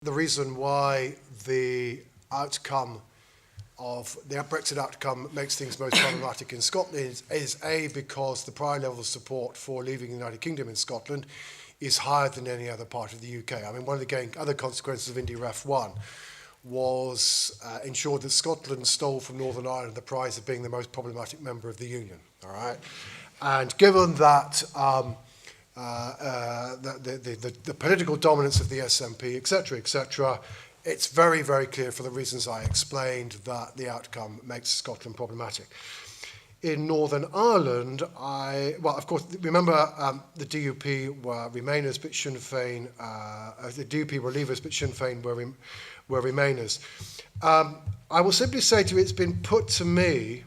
the reason why the outcome of the Brexit outcome makes things most problematic in Scotland is A, because the prior level of support for leaving the United Kingdom in Scotland is higher than any other part of the UK. I mean, one of the other consequences of Indy Ref 1 was ensured that Scotland stole from Northern Ireland the prize of being the most problematic member of the Union. All right, and given that the political dominance of the SNP, etc., it's very, very clear for the reasons I explained that the outcome makes Scotland problematic. In Northern Ireland, of course, remember the DUP were Remainers, but Sinn Féin, the DUP were Leavers, but Sinn Féin were Remainers. I will simply say to you, it's been put to me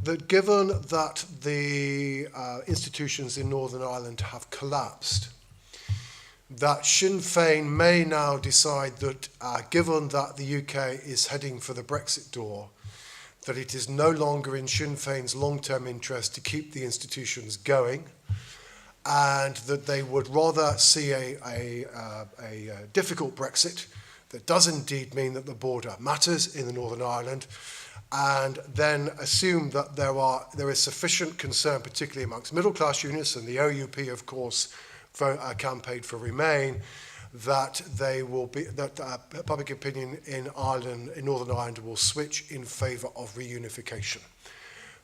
that given that the institutions in Northern Ireland have collapsed, that Sinn Féin may now decide that, given that the UK is heading for the Brexit door, that it is no longer in Sinn Féin's long-term interest to keep the institutions going, and that they would rather see a difficult Brexit that does indeed mean that the border matters in Northern Ireland, and then assume that there is sufficient concern, particularly amongst middle-class unionists, and the OUP, of course, campaigned for Remain, that public opinion in Ireland, in Northern Ireland, will switch in favour of reunification.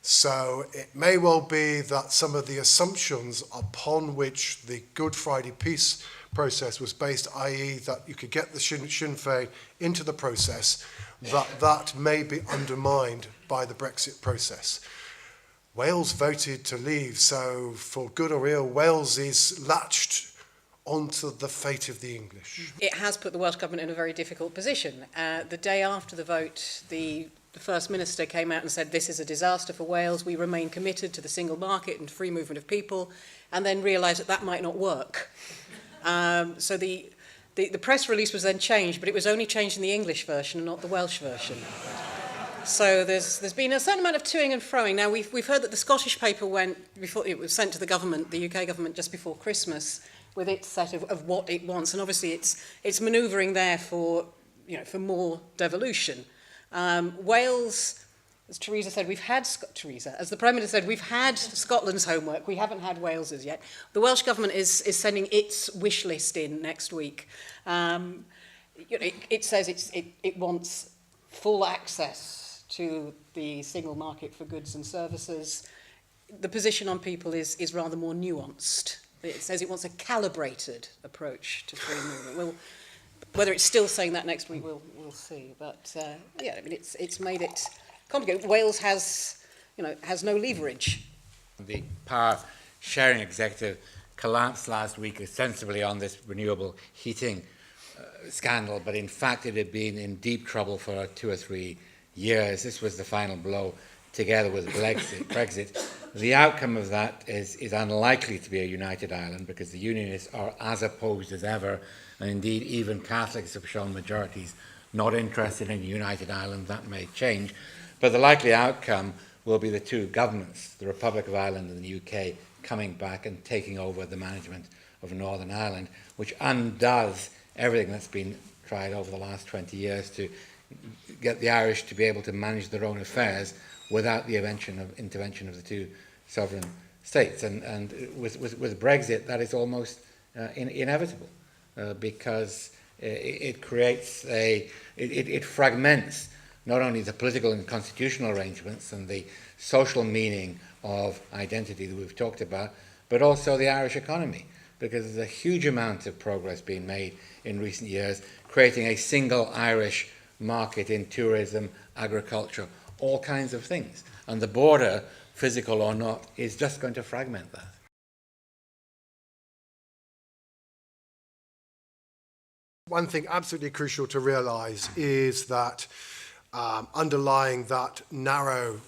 So it may well be that some of the assumptions upon which the Good Friday peace process was based, i.e. that you could get the Sinn Féin into the process, that may be undermined by the Brexit process. Wales voted to leave, so for good or ill, Wales is latched onto the fate of the English. It has put the Welsh Government in a very difficult position. The day after the vote, the First Minister came out and said, this is a disaster for Wales, we remain committed to the single market and free movement of people, and then realised that that might not work. So the press release was then changed, but it was only changed in the English version and not the Welsh version. So there's been a certain amount of toing and froing. Now, we've heard that the Scottish paper before it was sent to the government, the UK government, just before Christmas, with its set of what it wants, and obviously it's manoeuvring there for more devolution. Wales, as Theresa said, as the Prime Minister said, we've had Scotland's homework. We haven't had Wales's yet. The Welsh Government is sending its wish list in next week. It says it wants full access to the single market for goods and services. The position on people is rather more nuanced. It says it wants a calibrated approach to free movement. Whether it's still saying that next week, we'll see. But it's made it complicated. Wales has no leverage. The power sharing executive collapsed last week ostensibly on this renewable heating scandal, but in fact it had been in deep trouble for 2 or 3 years. This was the final blow, together with Brexit. The outcome of that is unlikely to be a united Ireland, because the Unionists are as opposed as ever, and indeed even Catholics have shown majorities not interested in a united Ireland. That may change, but the likely outcome will be the two governments, the Republic of Ireland and the UK, coming back and taking over the management of Northern Ireland, which undoes everything that's been tried over the last 20 years to get the Irish to be able to manage their own affairs without the intervention of the two sovereign states. And with Brexit, that is almost inevitable, because it creates it fragments not only the political and constitutional arrangements and the social meaning of identity that we've talked about, but also the Irish economy, because there's a huge amount of progress being made in recent years, creating a single Irish market in tourism, agriculture, all kinds of things. And the border, physical or not, is just going to fragment that. One thing absolutely crucial to realise is that underlying that narrow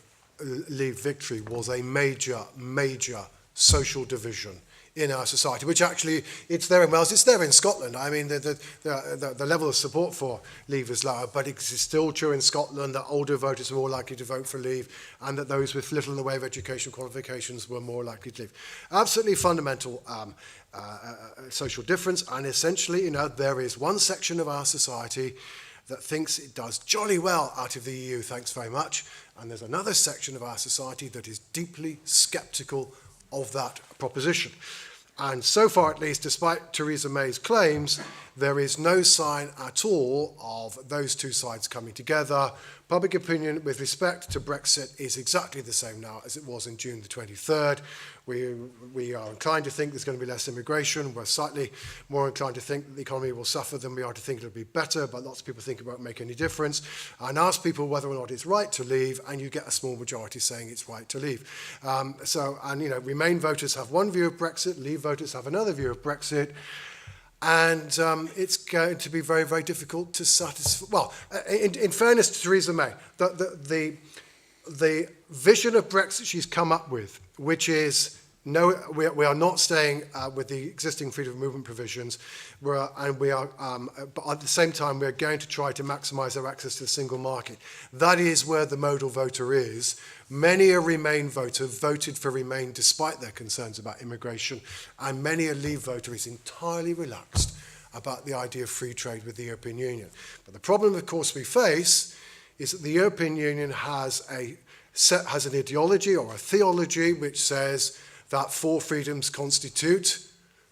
Leave victory was a major social division in our society, which actually, it's there in Wales, it's there in Scotland. I mean, the level of support for Leave is lower, but it's still true in Scotland that older voters are more likely to vote for Leave, and that those with little in the way of education qualifications were more likely to leave. Absolutely fundamental social difference, and essentially, you know, there is one section of our society that thinks it does jolly well out of the EU, thanks very much, and there's another section of our society that is deeply sceptical of that proposition. And so far, at least, despite Theresa May's claims, there is no sign at all of those two sides coming together. Public opinion with respect to Brexit is exactly the same now as it was in June the 23rd. We are inclined to think there's going to be less immigration. We're slightly more inclined to think that the economy will suffer than we are to think it'll be better, but lots of people think it won't make any difference. And ask people whether or not it's right to leave, and you get a small majority saying it's right to leave. Remain voters have one view of Brexit, Leave voters have another view of Brexit. And it's going to be very, very difficult to satisfy. Well, in fairness to Theresa May, the vision of Brexit she's come up with, which is no, we are not staying with the existing freedom of movement provisions, but at the same time we're going to try to maximise our access to the single market. That is where the modal voter is. Many a Remain voter voted for Remain despite their concerns about immigration, and many a Leave voter is entirely relaxed about the idea of free trade with the European Union. But the problem, of course, we face is that the European Union has an ideology or a theology which says that four freedoms constitute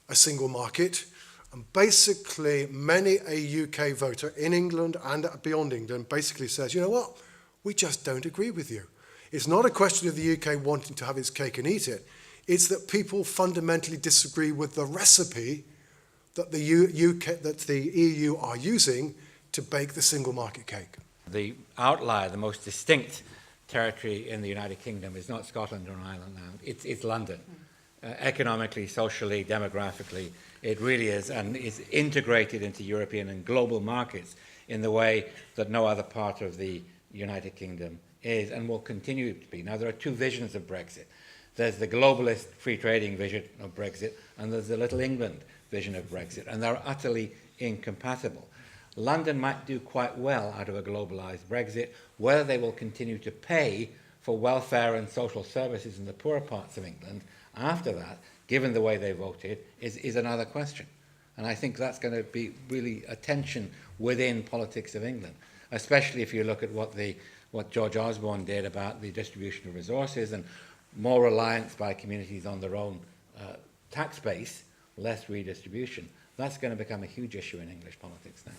a single market. And basically, many a UK voter in England and beyond England basically says, you know what, we just don't agree with you. It's not a question of the UK wanting to have its cake and eat it. It's that people fundamentally disagree with the recipe that the EU are using to bake the single market cake. The outlier, the most distinct territory in the United Kingdom is not Scotland or Ireland now, it's London. Economically, socially, demographically, it really is, and is integrated into European and global markets in the way that no other part of the United Kingdom is and will continue to be. Now, there are two visions of Brexit. There's the globalist free trading vision of Brexit, and there's the Little England vision of Brexit, and they're utterly incompatible. London might do quite well out of a globalised Brexit. Whether they will continue to pay for welfare and social services in the poorer parts of England after that, given the way they voted, is another question. And I think that's going to be really a tension within politics of England, especially if you look at what George Osborne did about the distribution of resources and more reliance by communities on their own tax base, less redistribution. That's going to become a huge issue in English politics now.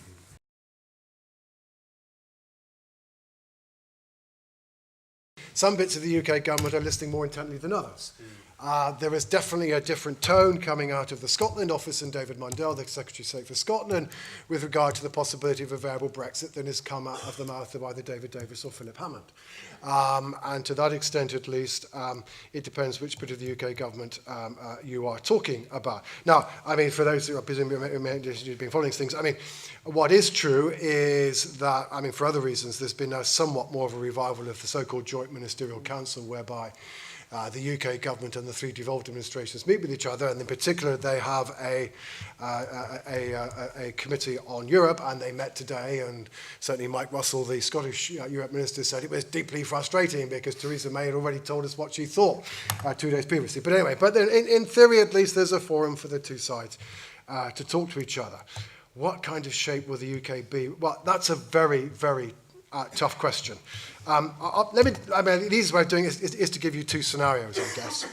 Some bits of the UK government are listening more intently than others. There is definitely a different tone coming out of the Scotland office and David Mundell, the Secretary of State for Scotland, with regard to the possibility of a variable Brexit than has come out of the mouth of either David Davis or Philip Hammond. And to that extent, at least, it depends which bit of the UK government you are talking about. Now, I mean, for those who are presumably have been following things, I mean, what is true is that, I mean, for other reasons, there's been a somewhat more of a revival of the so-called Joint Ministerial Council, whereby the UK government and the three devolved administrations meet with each other, and in particular they have a committee on Europe, and they met today, and certainly Mike Russell, the Scottish Europe Minister, said it was deeply frustrating because Theresa May had already told us what she thought 2 days previously. But anyway, in theory at least, there's a forum for the two sides to talk to each other. What kind of shape will the UK be? Well, that's a very, very tough question. The easiest way of doing it is to give you two scenarios, I guess.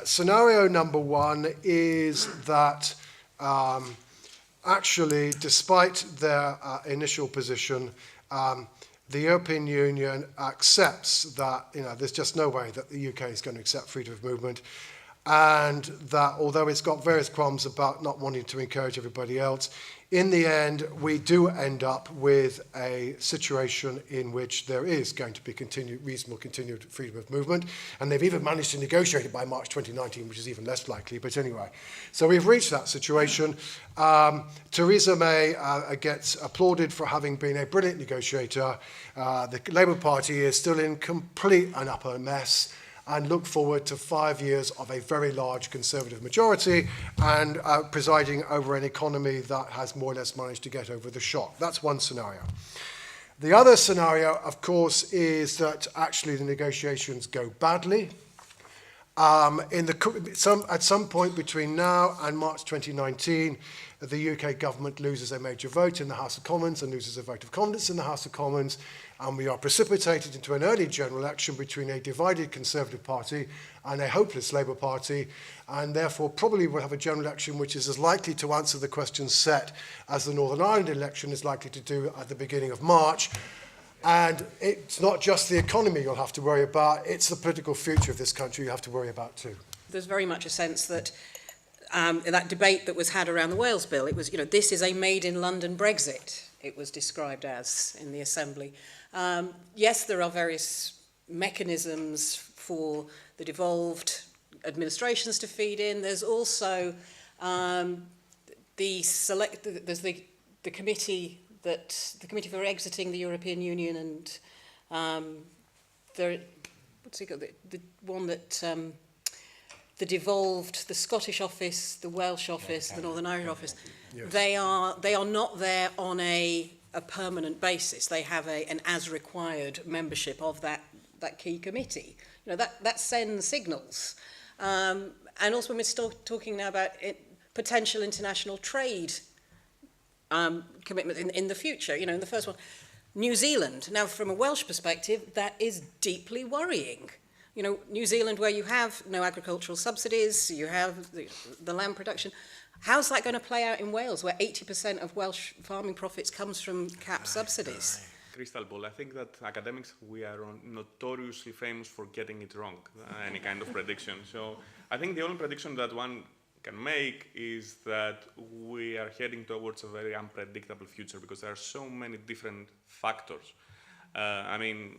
Scenario number one is that actually, despite their initial position, the European Union accepts that there's just no way that the UK is going to accept freedom of movement, and that although it's got various qualms about not wanting to encourage everybody else, in the end, we do end up with a situation in which there is going to be reasonable continued freedom of movement, and they've even managed to negotiate it by March 2019, which is even less likely, but anyway. So we've reached that situation. Theresa May gets applauded for having been a brilliant negotiator. The Labour Party is still in complete and utter mess, and look forward to 5 years of a very large Conservative majority and presiding over an economy that has more or less managed to get over the shock. That's one scenario. The other scenario, of course, is that actually the negotiations go badly. At some point between now and March 2019, the UK government loses a major vote in the House of Commons and loses a vote of confidence in the House of Commons, and we are precipitated into an early general election between a divided Conservative Party and a hopeless Labour Party, and therefore probably will have a general election which is as likely to answer the questions set as the Northern Ireland election is likely to do at the beginning of March. And it's not just the economy you'll have to worry about, it's the political future of this country you have to worry about too. There's very much a sense that in that debate that was had around the Wales Bill, it was, this is a made-in-London Brexit, it was described as in the Assembly. Yes, there are various mechanisms for the devolved administrations to feed in. There's also there's the committee the Committee for Exiting the European Union, and what's it called? The one that the devolved, the Scottish office, the Welsh office, the Northern Irish office. Yes. They are not there on a permanent basis. They have an as required membership of that key committee. That sends signals. And also when we're still talking now about potential international trade commitment in the future, in the first one, New Zealand. Now, from a Welsh perspective, that is deeply worrying. New Zealand, where you have no agricultural subsidies, you have the land production. How's that going to play out in Wales, where 80% of Welsh farming profits comes from CAP subsidies? Crystal ball. I think that academics, we are notoriously famous for getting it wrong, any kind of prediction. So I think the only prediction that one can make is that we are heading towards a very unpredictable future because there are so many different factors.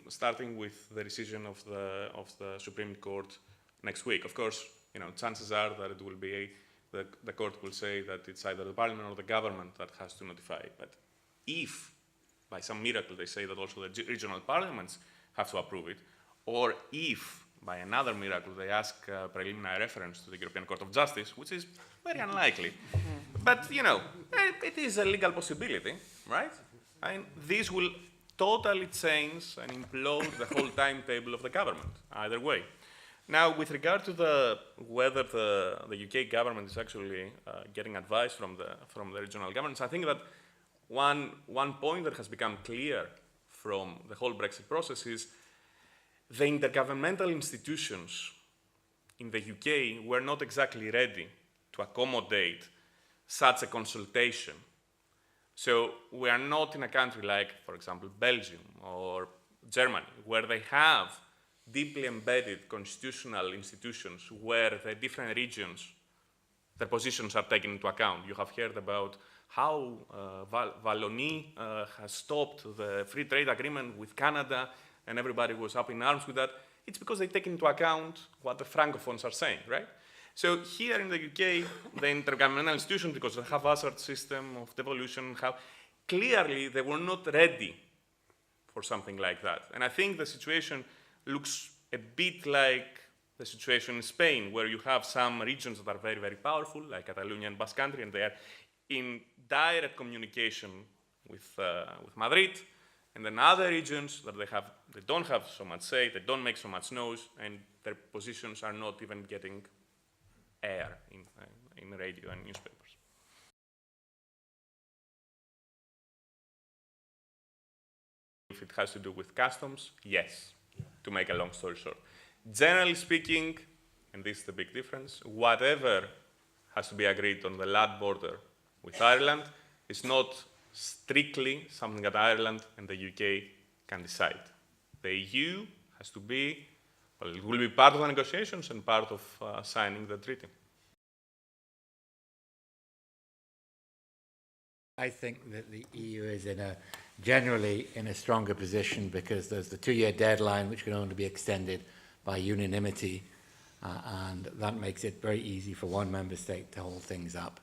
Starting with the decision of the Supreme Court next week. Of course, chances are that it will be the court will say that it's either the Parliament or the government that has to notify. But if, by some miracle, they say that also the regional parliaments have to approve it, or if by another miracle, they ask preliminary reference to the European Court of Justice, which is very unlikely. But, it is a legal possibility, right? This will totally change and implode the whole timetable of the government, either way. Now, with regard to whether the UK government is actually getting advice from the regional governments, I think that one point that has become clear from the whole Brexit process is the intergovernmental institutions in the UK were not exactly ready to accommodate such a consultation. So we are not in a country like, for example, Belgium or Germany, where they have deeply embedded constitutional institutions where the different regions, their positions are taken into account. You have heard about how Wallonie has stopped the free trade agreement with Canada, and everybody was up in arms with that. It's because they take into account what the Francophones are saying, right? So here in the UK, the intergovernmental institutions, because they have hazard system of devolution, clearly they were not ready for something like that. And I think the situation looks a bit like the situation in Spain, where you have some regions that are very, very powerful, like Catalonia and Basque Country, and they are in direct communication with Madrid, and then other regions that they don't have so much say, they don't make so much noise, and their positions are not even getting air in radio and newspapers. If it has to do with customs, yes, to make a long story short. Generally speaking, and this is the big difference, whatever has to be agreed on the land border with Ireland is not strictly something that Ireland and the UK can decide. The EU has to be, well, it will be part of the negotiations and part of signing the treaty. I think that the EU is generally in a stronger position because there's the 2-year deadline which can only be extended by unanimity, and that makes it very easy for one member state to hold things up.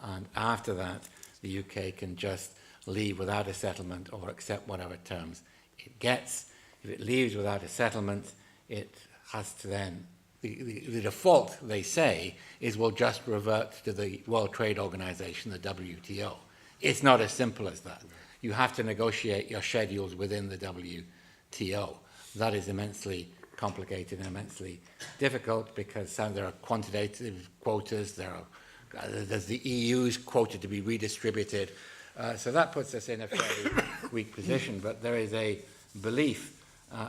And after that, the UK can just leave without a settlement or accept whatever terms it gets. If it leaves without a settlement, it has to then, the default, they say, is we'll just revert to the World Trade Organization, the WTO. It's not as simple as that. You have to negotiate your schedules within the WTO. That is immensely complicated and immensely difficult because there are quantitative quotas, there's the EU's quota to be redistributed. So that puts us in a fairly weak position, but there is a belief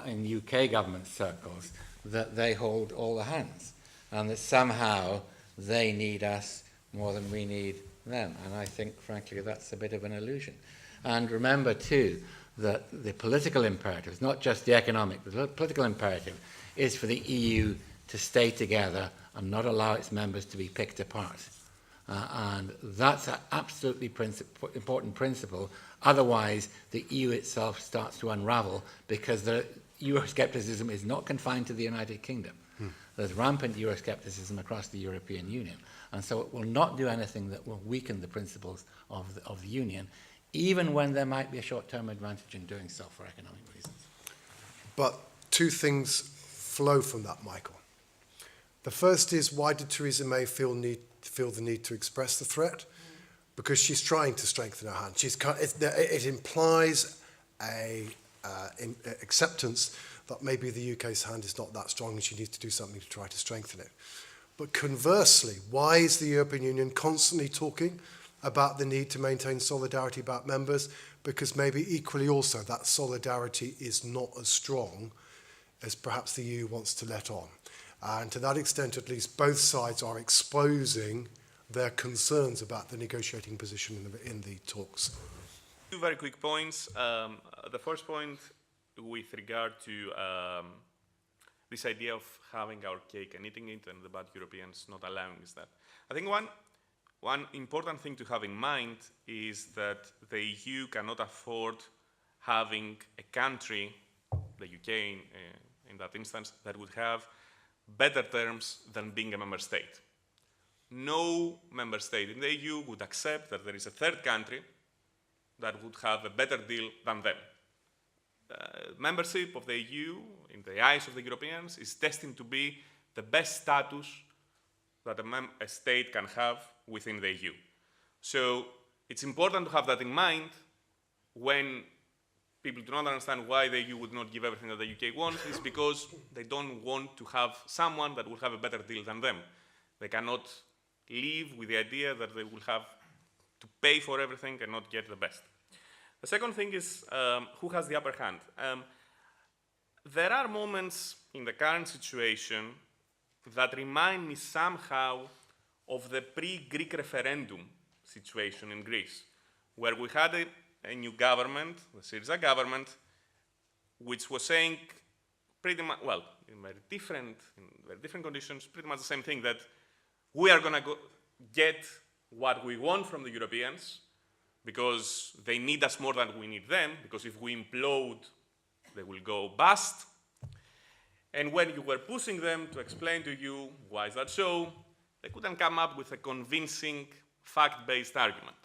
in UK government circles that they hold all the hands and that somehow they need us more than we need them. And I think, frankly, that's a bit of an illusion. And remember, too, that the political imperative, it's not just the economic, the political imperative is for the EU to stay together and not allow its members to be picked apart. And that's an absolutely important principle. Otherwise, the EU itself starts to unravel because the Euroscepticism is not confined to the United Kingdom. There's rampant Euroscepticism across the European Union. And so it will not do anything that will weaken the principles of the Union, even when there might be a short-term advantage in doing so for economic reasons. But two things flow from that, Michael. The first is, why did Theresa May feel the need to express the threat? Because she's trying to strengthen her hand. It implies a acceptance that maybe the UK's hand is not that strong and she needs to do something to try to strengthen it. But conversely, why is the European Union constantly talking about the need to maintain solidarity about members? Because maybe equally also that solidarity is not as strong as perhaps the EU wants to let on. And to that extent, at least, both sides are exposing their concerns about the negotiating position in the talks. Two very quick points. The first point with regard to this idea of having our cake and eating it and the bad Europeans not allowing us that. I think one important thing to have in mind is that the EU cannot afford having a country, the UK in that instance, that would have better terms than being a member state. No member state in the EU would accept that there is a third country that would have a better deal than them. Membership of the EU, in the eyes of the Europeans, is destined to be the best status that a state can have within the EU. So it's important to have that in mind when people do not understand why the EU would not give everything that the UK wants. Is because they don't want to have someone that will have a better deal than them. They cannot live with the idea that they will have to pay for everything and not get the best. The second thing is who has the upper hand. There are moments in the current situation that remind me somehow of the pre-Greek referendum situation in Greece, where we had a new government, the Syriza government, which was saying pretty much, well, in very different conditions, pretty much the same thing, that we are going to get what we want from the Europeans because they need us more than we need them, because if we implode, they will go bust. And when you were pushing them to explain to you why is that so, they couldn't come up with a convincing, fact-based argument.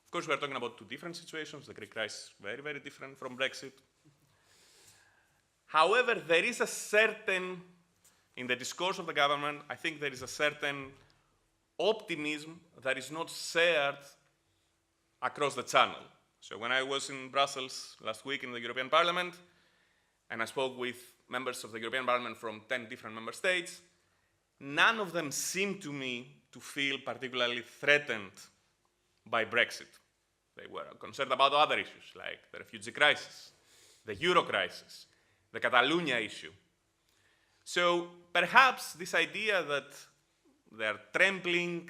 Of course, we are talking about two different situations. The Greek crisis is very, very different from Brexit. However, there is a certain, in the discourse of the government, I think there is a certain optimism that is not shared across the channel. So when I was in Brussels last week in the European Parliament, and I spoke with members of the European Parliament from 10 different member states, none of them seemed to me to feel particularly threatened by Brexit. They were concerned about other issues, like the refugee crisis, the Euro crisis, the Catalonia issue. So perhaps this idea that they're trampling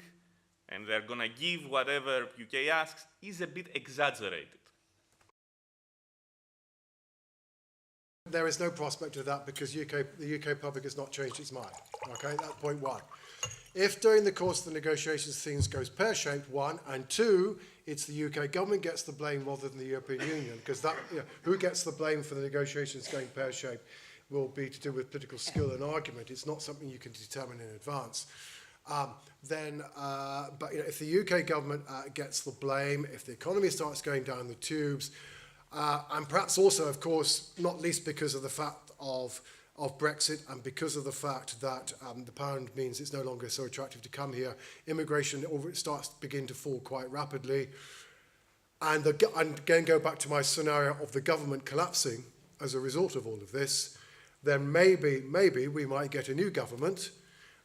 and they're going to give whatever UK asks is a bit exaggerated. There is no prospect of that because the UK public has not changed its mind. Okay, that's point one. If during the course of the negotiations things goes pear-shaped, one, and two, it's the UK government gets the blame rather than the European Union, because that, who gets the blame for the negotiations going pear-shaped will be to do with political skill and argument. It's not something you can determine in advance. But if the UK government gets the blame, if the economy starts going down the tubes, and perhaps also, of course, not least because of the fact of Brexit and because of the fact that the pound means it's no longer so attractive to come here, immigration starts to begin to fall quite rapidly. And again, go back to my scenario of the government collapsing as a result of all of this, then maybe we might get a new government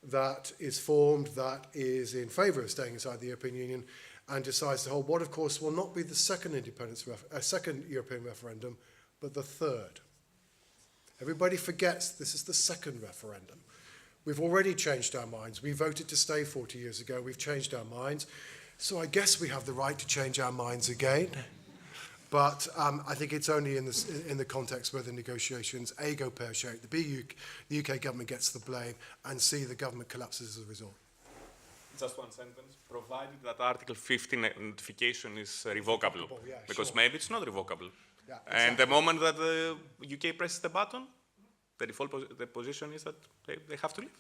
that is formed that is in favour of staying inside the European Union and decides to hold what, of course, will not be the second second European referendum, but the third. Everybody forgets this is the second referendum. We've already changed our minds. We voted to stay 40 years ago. We've changed our minds. So I guess we have the right to change our minds again. But I think it's only in the context where the negotiations, A, go pear-shaped, the UK government gets the blame, and C, the government collapses as a result. Just one sentence. Provided that Article 15 notification is revocable. Yeah, because sure. maybe it's not revocable. Yeah, And the moment that the UK presses the button, the default the position is that they have to leave.